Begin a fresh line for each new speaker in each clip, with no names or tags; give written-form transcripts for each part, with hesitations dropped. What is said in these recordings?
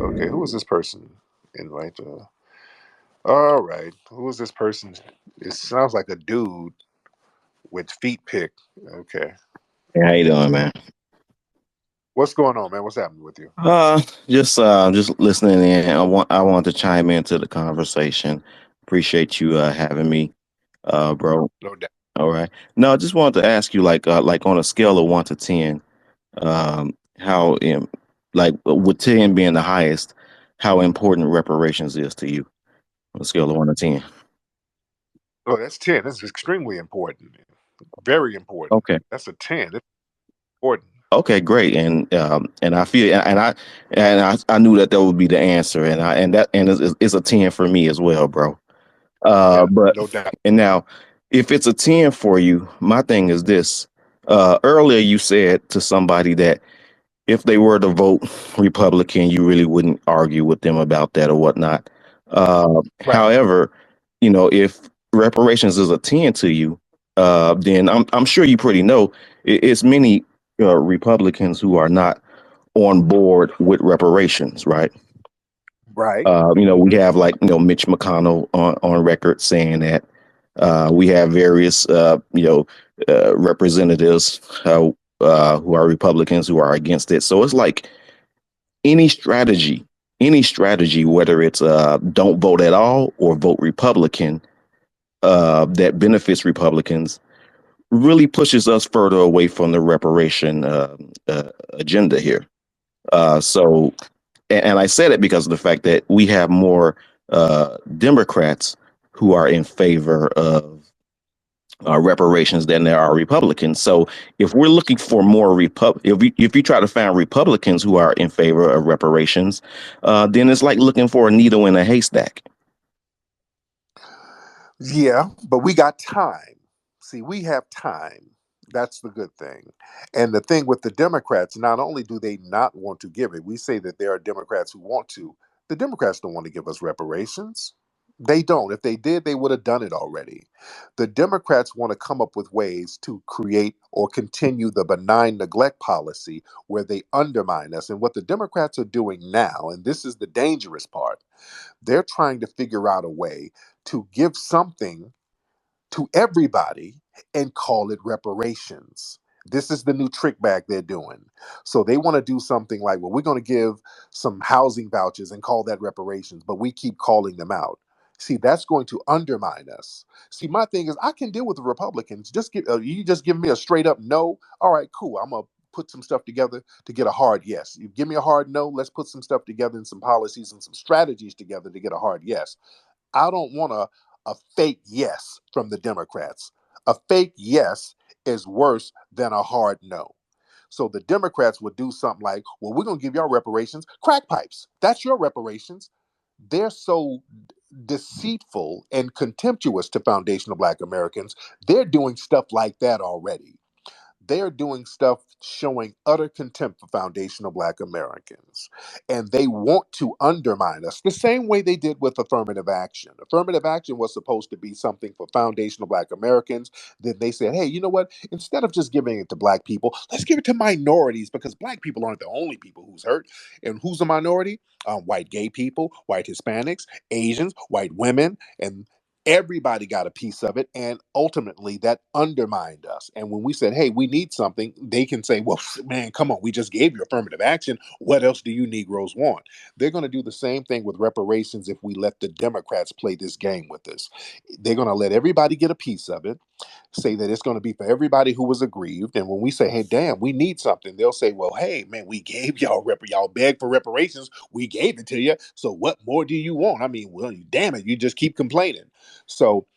Okay, who is this person? Invite. All right, who is this person? It sounds like a dude with feet picked. Okay,
Hey, how you doing, man?
what's going on, man? What's happening with you?
Just listening in. I want to chime into the conversation. Appreciate you having me, bro.
No doubt.
All right. No, I just wanted to ask you, like on a scale of 1 to 10, how like with 10 being the highest, how important reparations is to you on a scale of 1 to 10.
Oh, that's 10. That's extremely important. Very important.
Okay.
That's a 10. It's important.
Okay, great, and I feel and I knew that that would be the answer, and it's a 10 for me as well, bro.
Yeah,
But
no doubt.
and now, if it's a 10 for you, my thing is this. Earlier, you said to somebody that if they were to vote Republican, you really wouldn't argue with them about that or whatnot.
Right.
However, if reparations is a 10 to you, then I'm sure you pretty know it's many Republicans who are not on board with reparations, right?
Right.
We
Hmm.
have like Mitch McConnell on record saying that. We have various representatives who are Republicans who are against it. So it's like any strategy, any strategy, whether it's don't vote at all or vote Republican, that benefits Republicans, really pushes us further away from the reparation agenda here. So and I said it because of the fact that we have more Democrats who are in favor of reparations than there are Republicans. So if we're looking for more if you try to find Republicans who are in favor of reparations, then it's like looking for a needle in a haystack.
Yeah, but we got time. See, we have time. That's the good thing. And the thing with the Democrats, not only do they not want to give it, we say that there are Democrats who want to. The Democrats don't want to give us reparations. They don't. If they did, they would have done it already. The Democrats want to come up with ways to create or continue the benign neglect policy where they undermine us. And what the Democrats are doing now, and this is the dangerous part, they're trying to figure out a way to give something to everybody and call it reparations. This is the new trick bag they're doing. So they want to do something like, well, we're going to give some housing vouchers and call that reparations, but we keep calling them out. See, that's going to undermine us. See, my thing is, I can deal with the Republicans. Just you just give me a straight up no. All right, cool. I'm gonna put some stuff together to get a hard yes. You give me a hard no. Let's put some stuff together and some policies and some strategies together to get a hard yes. I don't want a fake yes from the Democrats. A fake yes is worse than a hard no. So the Democrats would do something like, well, we're going to give y'all reparations, crack pipes. That's your reparations. They're so deceitful and contemptuous to foundational Black Americans. They're doing stuff like that already. They're doing stuff showing utter contempt for foundational Black Americans. And they want to undermine us the same way they did with affirmative action. Affirmative action was supposed to be something for foundational Black Americans. Then they said, hey, you know what? Instead of just giving it to Black people, let's give it to minorities because Black people aren't the only people who's hurt. And who's a minority? White gay people, white Hispanics, Asians, white women, and everybody got a piece of it, and ultimately that undermined us. And when we said, hey, we need something, they can say, well, man, come on, we just gave you affirmative action, what else do you Negroes want? They're going to do the same thing with reparations if we let the Democrats play this game with us. They're going to let everybody get a piece of it, say that it's going to be for everybody who was aggrieved. And when we say, hey, damn, we need something, they'll say, well, hey, man, we gave y'all y'all begged for reparations, we gave it to you, so what more do you want? I mean, well, damn it, you just keep complaining. So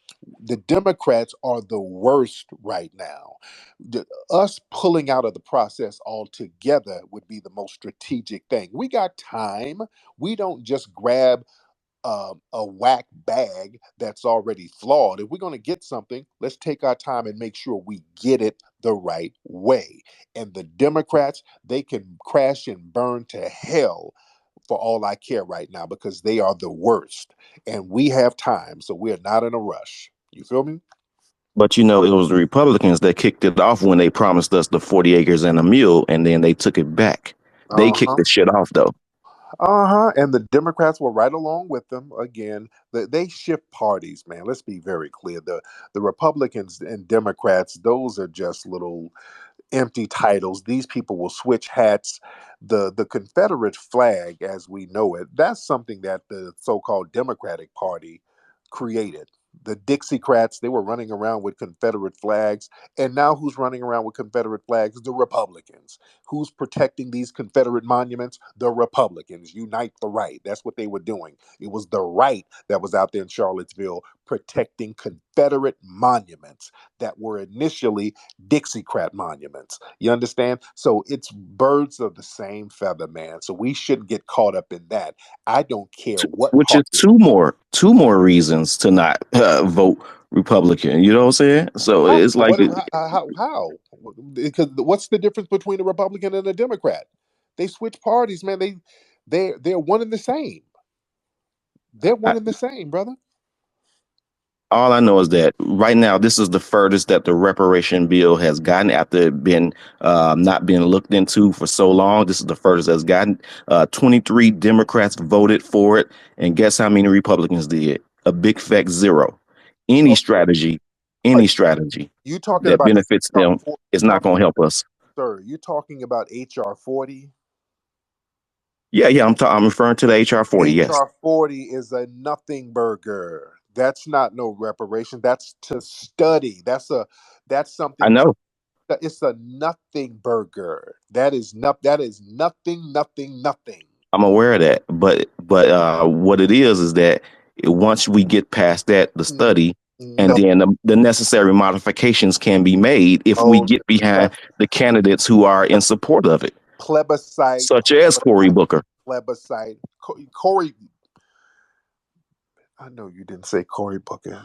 the Democrats are the worst right now. Us pulling out of the process altogether would be the most strategic thing. We got time. We don't just grab a whack bag that's already flawed. If we're going to get something, let's take our time and make sure we get it the right way. And the Democrats, they can crash and burn to hell for all I care right now because they are the worst. And we have time, so we're not in a rush. You feel me?
But it was the Republicans that kicked it off when they promised us the 40 acres and a mule, and then they took it back. They
Uh
kicked
huh.
the shit off though.
And the Democrats were right along with them. Again, they shift parties, man. Let's be very clear. The Republicans and Democrats, those are just little empty titles. These people will switch hats. The Confederate flag, as we know it, that's something that the so-called Democratic Party created. The Dixiecrats, they were running around with Confederate flags, and now who's running around with Confederate flags? The Republicans. Who's protecting these Confederate monuments? The Republicans. Unite the right. That's what they were doing. It was the right that was out there in Charlottesville protecting Confederate monuments that were initially Dixiecrat monuments. You understand? So it's birds of the same feather, man. So we shouldn't get caught up in that. I don't care what
Which is
party.
two more reasons to not vote Republican. You know what I'm saying? So
How?
it's like
What? How? Because what's the difference between a Republican and a Democrat? They switch parties, man. They're one and the same. They're one
I,
and the same, brother.
all I know is that right now this is the furthest that the reparation bill has gotten after it been not being looked into for so long. This is the furthest that's gotten. 23 Democrats voted for it, and guess how many Republicans did? A big fat zero. Any
So
strategy,
are
any strategy
you talking
that
about
benefits
HR
them
40?
is not going to help us.
Sir, you talking about HR 40?
Yeah, yeah, I'm referring to the HR 40. Yes,
HR 40 is a nothing burger. That's not no reparation. That's to study. That's
I
something
know.
it's a nothing burger. That is nothing, nothing, nothing.
I'm aware of that, but what it is that once we get past that, the study, and
No,
then the necessary modifications can be made if we
no,
get behind
that
the candidates who are in support of it,
plebiscite,
such as Cory Booker.
plebiscite. Corey, I know you didn't say Cory Booker.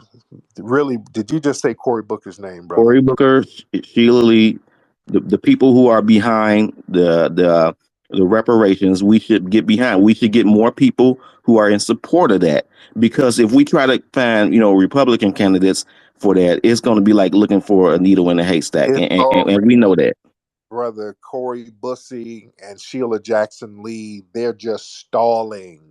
Really, did you just say Cory Booker's name, brother?
Cory Booker, Sheila Lee, the people who are behind the reparations, we should get behind. We should get more people who are in support of that. Because if we try to find, Republican candidates for that, it's going to be like looking for a needle in a haystack,
It's
and
already,
we know that.
brother. Corey Bussey and Sheila Jackson Lee, they're just stalling.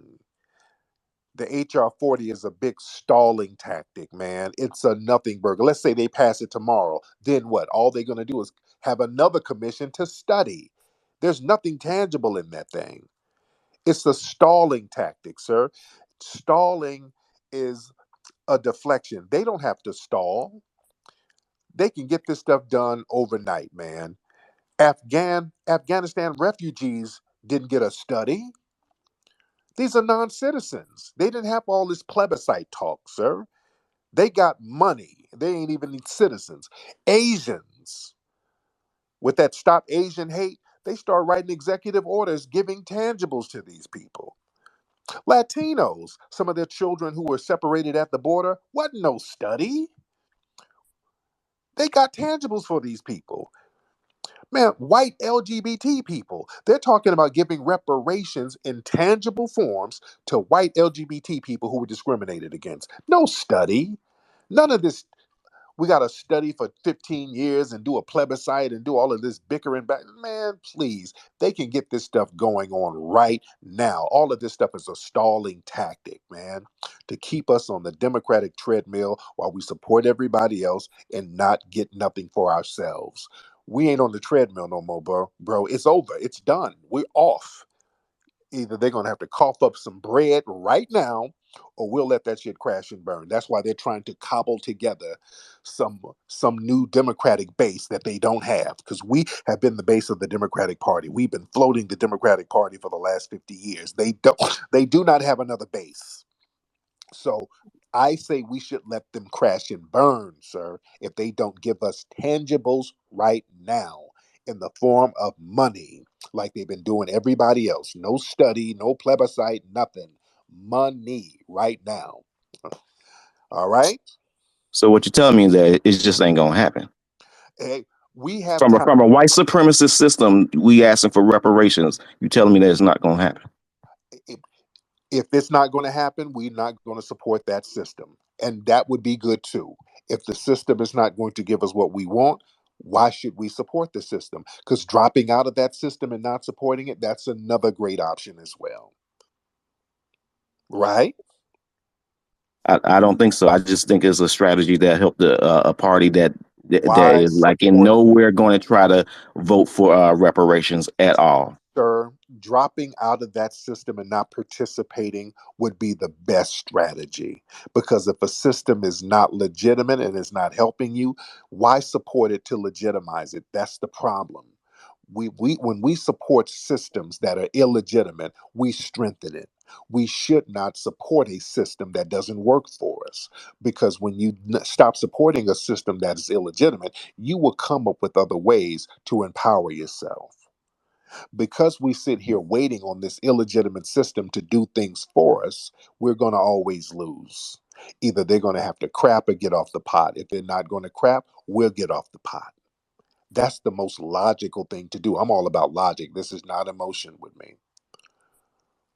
The HR 40 is a big stalling tactic, man. It's a nothing burger. Let's say they pass it tomorrow. Then what? All they're going to do is have another commission to study. There's nothing tangible in that thing. It's a stalling tactic, sir. Stalling is a deflection. They don't have to stall. They can get this stuff done overnight, man. Afghanistan refugees didn't get a study. These are non-citizens. They didn't have all this plebiscite talk, sir. They got money. They ain't even citizens. Asians, with that Stop Asian Hate, they start writing executive orders giving tangibles to these people. Latinos, some of their children who were separated at the border, wasn't no study. They got tangibles for these people. Man, white LGBT people, they're talking about giving reparations in tangible forms to white LGBT people who were discriminated against. No study. None of this. We got to study for 15 years and do a plebiscite and do all of this bickering back. Man, please, they can get this stuff going on right now. All of this stuff is a stalling tactic, man, to keep us on the Democratic treadmill while we support everybody else and not get nothing for ourselves. We ain't on the treadmill no more, bro. Bro, it's over. It's done. We're off. Either they're going to have to cough up some bread right now, or we'll let that shit crash and burn. That's why they're trying to cobble together some new Democratic base that they don't have, because we have been the base of the Democratic Party. We've been floating the Democratic Party for the last 50 years. They do not have another base. So I say we should let them crash and burn, sir, if they don't give us tangibles right now in the form of money, like they've been doing everybody else. No study, no plebiscite, nothing. Money right now. All right?
So what you're telling me is that it just ain't gonna happen.
Hey, we have
From a
time.
from a white supremacist system, we asking for reparations. You telling me that it's not gonna happen?
If it's not going to happen, we're not going to support that system. And that would be good too. If the system is not going to give us what we want, why should we support the system? Because dropping out of that system and not supporting it, that's another great option as well. right?
I don't think so. I just think it's a strategy that helped a party that
Why
is like in
support
nowhere going to try to vote for reparations at all.
sir, dropping out of that system and not participating would be the best strategy. Because if a system is not legitimate and is not helping you, why support it to legitimize it? That's the problem. We when we support systems that are illegitimate, we strengthen it. We should not support a system that doesn't work for us, because when you stop supporting a system that is illegitimate, you will come up with other ways to empower yourself. Because we sit here waiting on this illegitimate system to do things for us, we're going to always lose. Either they're going to have to crap or get off the pot. If they're not going to crap, we'll get off the pot. That's the most logical thing to do. I'm all about logic. This is not emotion with me.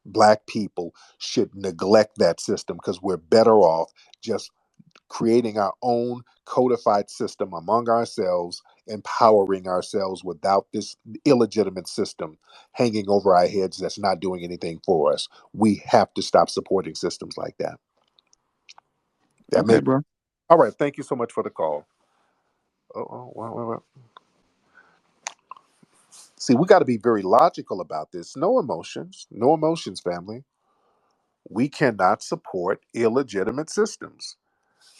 Black people should neglect that system because we're better off just creating our own codified system among ourselves, empowering ourselves without this illegitimate system hanging over our heads that's not doing anything for us. We have to stop supporting systems like that. That
Okay,
makes
bro.
all right. Thank you so much for the call. Oh. See, we got to be very logical about this. No emotions, no emotions, family. We cannot support illegitimate systems.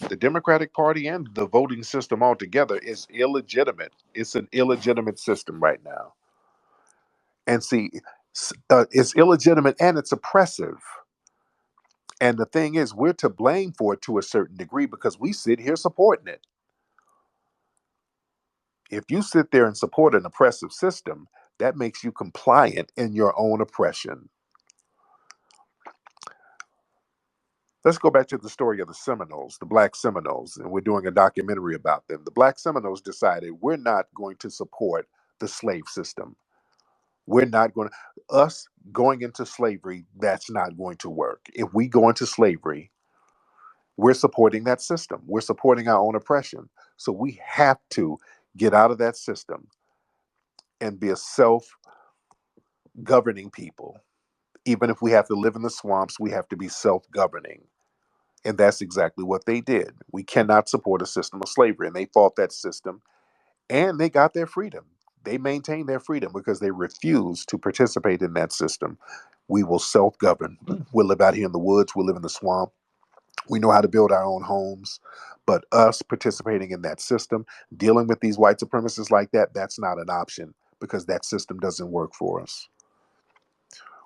The Democratic Party and the voting system altogether is illegitimate. It's an illegitimate system right now. And see, it's illegitimate and it's oppressive. And the thing is, we're to blame for it to a certain degree because we sit here supporting it. If you sit there and support an oppressive system, that makes you compliant in your own oppression. Let's go back to the story of the Seminoles, the Black Seminoles, and we're doing a documentary about them. The Black Seminoles decided we're not going to support the slave system. We're not going to, us going into slavery, that's not going to work. If we go into slavery, we're supporting that system. We're supporting our own oppression. So we have to get out of that system and be a self governing people. Even if we have to live in the swamps, we have to be self governing. And that's exactly what they did. We cannot support a system of slavery. And they fought that system and they got their freedom. They maintained their freedom because they refused to participate in that system. We will self govern. We'll live out here in the woods, we'll live in the swamp. We know how to build our own homes. But us participating in that system, dealing with these white supremacists like that, that's not an option because that system doesn't work for us.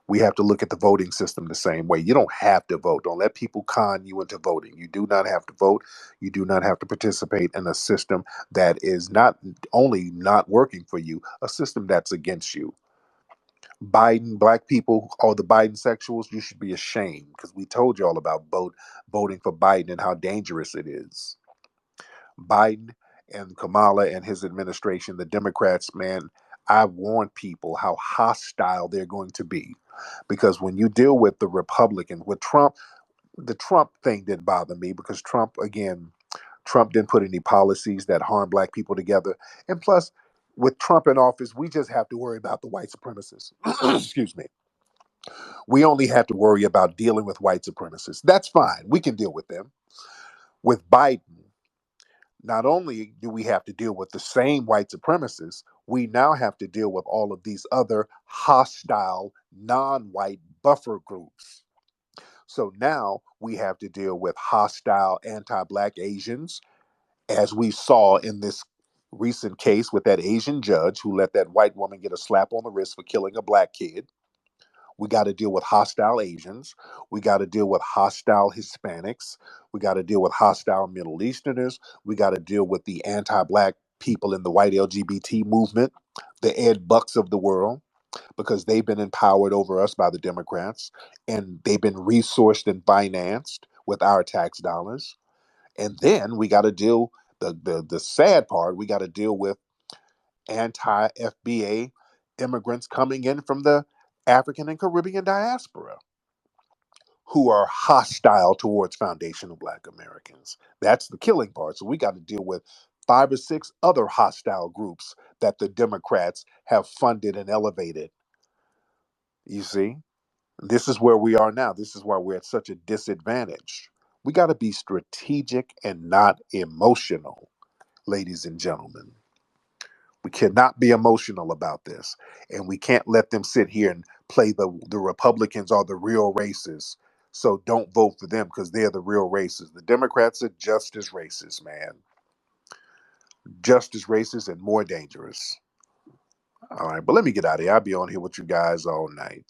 We have to look at the voting system the same way. You don't have to vote. Don't let people con you into voting. You do not have to vote. You do not have to participate in a system that is not only not working for you, a system that's against you. Biden, black people, all the Biden sexuals, you should be ashamed because we told you all about voting for Biden and how dangerous it is. Biden and Kamala and his administration, the Democrats, man, I warned people how hostile they're going to be. Because when you deal with the Republican, with Trump, the Trump thing didn't bother me because Trump, again, Trump didn't put any policies that harm black people together. And plus, with Trump in office, we just have to worry about the white supremacists. Excuse me. We only have to worry about dealing with white supremacists. That's fine. We can deal with them. With Biden, not only do we have to deal with the same white supremacists, we now have to deal with all of these other hostile, non white buffer groups. So now we have to deal with hostile anti black Asians, as we saw in this recent case with that Asian judge who let that white woman get a slap on the wrist for killing a black kid. We got to deal with hostile Asians. We got to deal with hostile Hispanics. We got to deal with hostile Middle Easterners. We got to deal with the anti black people in the white LGBT movement, the Ed Bucks of the world, because they've been empowered over us by the Democrats and they've been resourced and financed with our tax dollars. And then we got to deal the sad part, we got to deal with anti FBA immigrants coming in from the African and Caribbean diaspora who are hostile towards foundational black Americans. That's the killing part. So we got to deal with five or six other hostile groups that the Democrats have funded and elevated. You see? This is where we are now. This is why we're at such a disadvantage. We got to be strategic and not emotional, ladies and gentlemen. We cannot be emotional about this. And we can't let them sit here and play the Republicans are the real racists. So don't vote for them because they're the real racists. The Democrats are just as racist, man. Just as racist and more dangerous. All right, but let me get out of here. I'll be on here with you guys all night.